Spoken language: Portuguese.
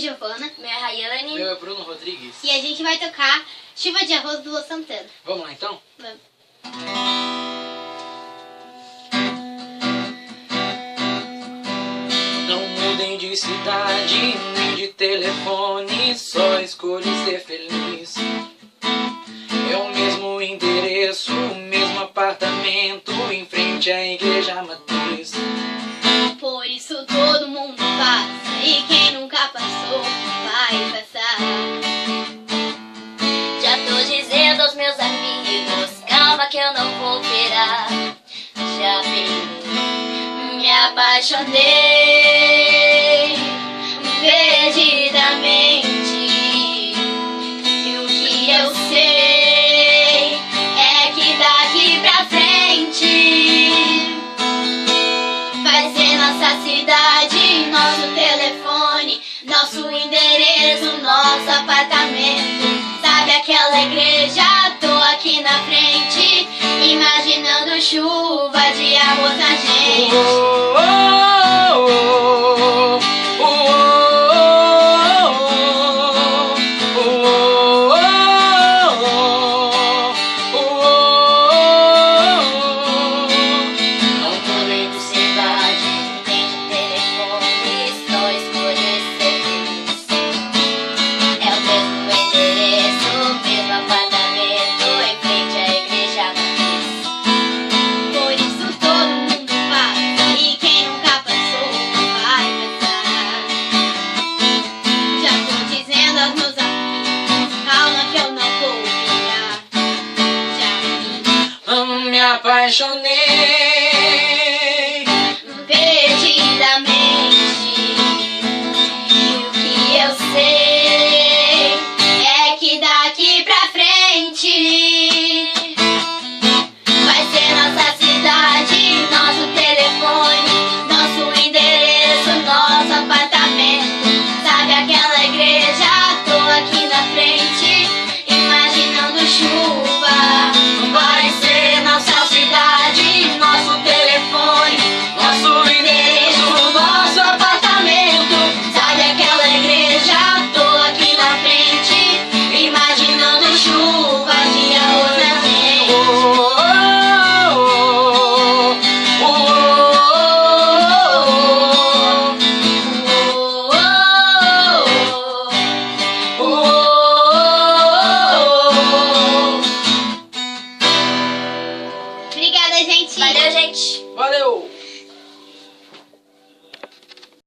Giovana. Meu é Rayane. Meu é Bruno Rodrigues. E a gente vai tocar Chuva de Arroz do Lô Santana. Vamos lá então? Vamos. Não mudem de cidade, nem de telefone, só escolhi ser feliz. É o mesmo endereço, o mesmo apartamento, em frente à igreja matriz. Por isso todo mundo passa, e quem nunca passou vai passar. Já tô dizendo aos meus amigos, calma que eu não vou esperar. Já me apaixonei perdidamente. E o que eu sei é que daqui pra frente vai ser nossa cidade, nosso telefone, nosso endereço, nosso apartamento. Sabe aquela igreja? Tô aqui na frente, imaginando chuva de arroz na gente. Não mudei de cidade, nem de telefone, só escolher ser feliz. É o mesmo endereço, o mesmo apartamento, em frente à igreja matriz. Por isso todo mundo passa, e quem nunca passou vai passar. Já tô dizendo aos meus amigos, calma que eu não vou virar. Já Me apaixonei